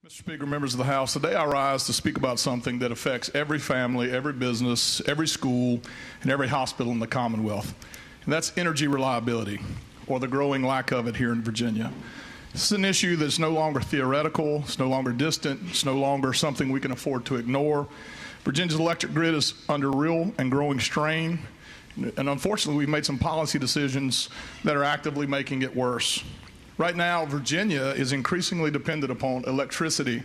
Mr. Speaker, members of the House, today I rise to speak about something that affects every family, every business, every school, and every hospital in the Commonwealth, and that's energy reliability, or the growing lack of it here in Virginia. This is an issue that's no longer theoretical, it's no longer distant, it's no longer something we can afford to ignore. Virginia's electric grid is under real and growing strain, and unfortunately we've made some policy decisions that are actively making it worse. Right now, Virginia is increasingly dependent upon electricity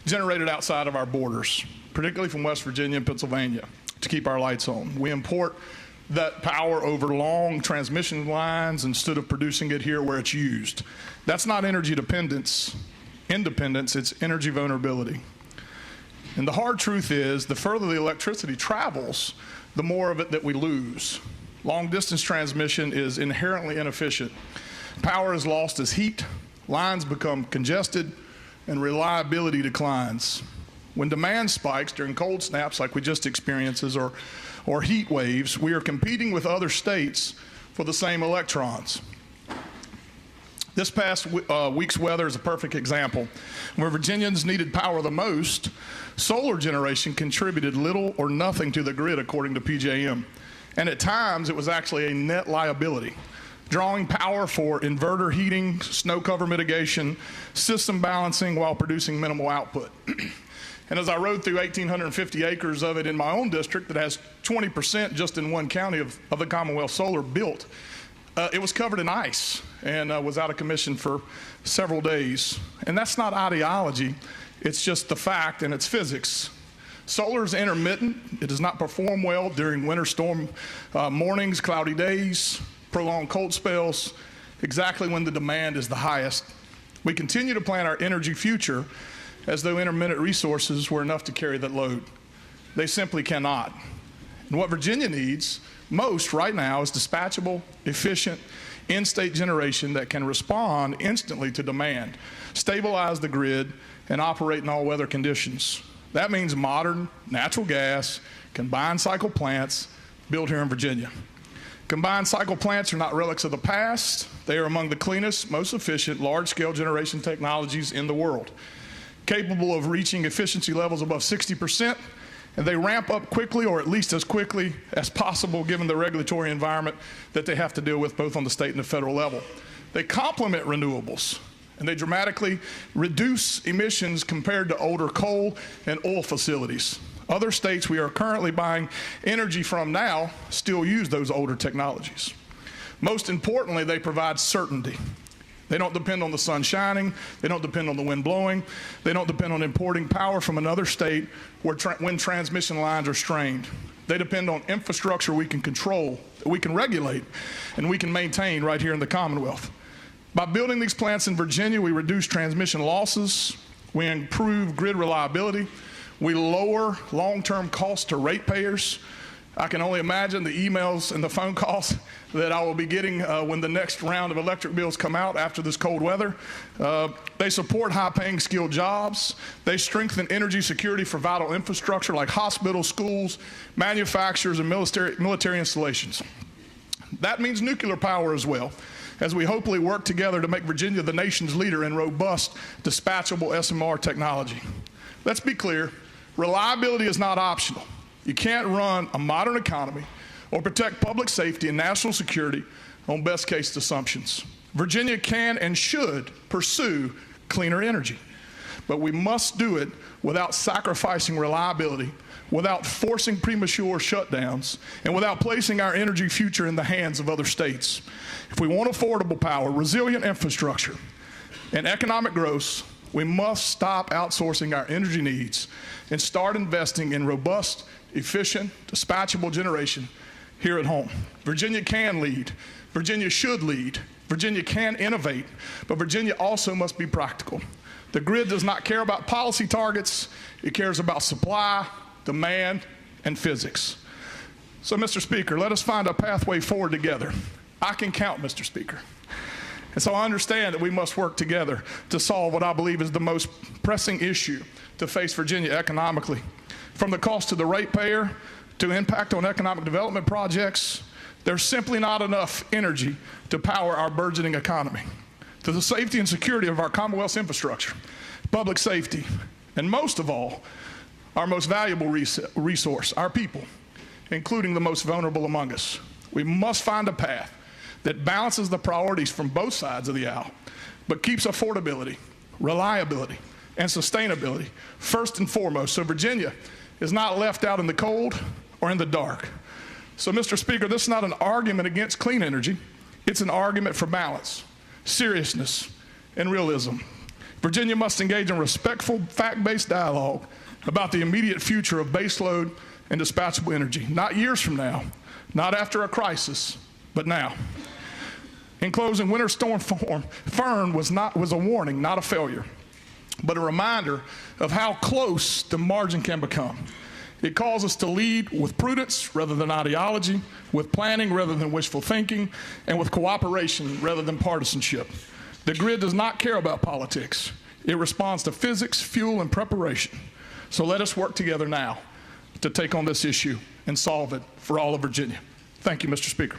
generated outside of our borders, particularly from West Virginia and Pennsylvania, to keep our lights on. We import that power over long transmission lines instead of producing it here where it's used. That's not energy independence, it's energy vulnerability. And the hard truth is, the further the electricity travels, the more of it that we lose. Long distance transmission is inherently inefficient. Power is lost as heat, lines become congested, and reliability declines. When demand spikes during cold snaps like we just experienced or heat waves, we are competing with other states for the same electrons. This past week's weather is a perfect example. Where Virginians needed power the most, solar generation contributed little or nothing to the grid, according to PJM. And at times, it was actually a net liability, drawing power for inverter heating, snow cover mitigation, system balancing while producing minimal output. And as I rode through 1,850 acres of it in my own district that has 20% just in one county of the Commonwealth Solar built, it was covered in ice and was out of commission for several days. And that's not ideology, it's just the fact and it's physics. Solar is intermittent. It does not perform well during winter storm mornings, cloudy days, prolonged cold spells, exactly when the demand is the highest. We continue to plan our energy future as though intermittent resources were enough to carry that load. They simply cannot. And what Virginia needs most right now is dispatchable, efficient, in-state generation that can respond instantly to demand, stabilize the grid, and operate in all weather conditions. That means modern natural gas, combined cycle plants built here in Virginia. Combined cycle plants are not relics of the past. They are among the cleanest, most efficient, large-scale generation technologies in the world, capable of reaching efficiency levels above 60%, and they ramp up quickly, or at least as quickly as possible given the regulatory environment that they have to deal with both on the state and the federal level. They complement renewables, and they dramatically reduce emissions compared to older coal and oil facilities. Other states we are currently buying energy from now still use those older technologies. Most importantly, they provide certainty. They don't depend on the sun shining, they don't depend on the wind blowing, they don't depend on importing power from another state when transmission lines are strained. They depend on infrastructure we can control, we can regulate, and we can maintain right here in the Commonwealth. By building these plants in Virginia, we reduce transmission losses, we improve grid reliability, we lower long-term costs to ratepayers. I can only imagine the emails and the phone calls that I will be getting when the next round of electric bills come out after this cold weather. They support high-paying skilled jobs. They strengthen energy security for vital infrastructure like hospitals, schools, manufacturers, and military installations. That means nuclear power as well, as we hopefully work together to make Virginia the nation's leader in robust, dispatchable SMR technology. Let's be clear. Reliability is not optional. You can't run a modern economy or protect public safety and national security on best case assumptions. Virginia can and should pursue cleaner energy, but we must do it without sacrificing reliability, without forcing premature shutdowns, and without placing our energy future in the hands of other states. If we want affordable power, resilient infrastructure, and economic growth, we must stop outsourcing our energy needs and start investing in robust, efficient, dispatchable generation here at home. Virginia can lead. Virginia should lead. Virginia can innovate, but Virginia also must be practical. The grid does not care about policy targets. It cares about supply, demand, and physics. So, Mr. Speaker, let us find a pathway forward together. I can count, Mr. Speaker. And so I understand that we must work together to solve what I believe is the most pressing issue to face Virginia economically. From the cost to the ratepayer to impact on economic development projects, there's simply not enough energy to power our burgeoning economy. To the safety and security of our Commonwealth's infrastructure, public safety, and most of all, our most valuable resource, our people, including the most vulnerable among us. We must find a path that balances the priorities from both sides of the aisle, but keeps affordability, reliability, and sustainability first and foremost, so Virginia is not left out in the cold or in the dark. So, Mr. Speaker, this is not an argument against clean energy. It's an argument for balance, seriousness, and realism. Virginia must engage in respectful, fact-based dialogue about the immediate future of baseload and dispatchable energy, not years from now, not after a crisis, but now. In closing, Winter Storm Fern was a warning, not a failure, but a reminder of how close the margin can become. It calls us to lead with prudence rather than ideology, with planning rather than wishful thinking, and with cooperation rather than partisanship. The grid does not care about politics. It responds to physics, fuel, and preparation. So let us work together now to take on this issue and solve it for all of Virginia. Thank you, Mr. Speaker.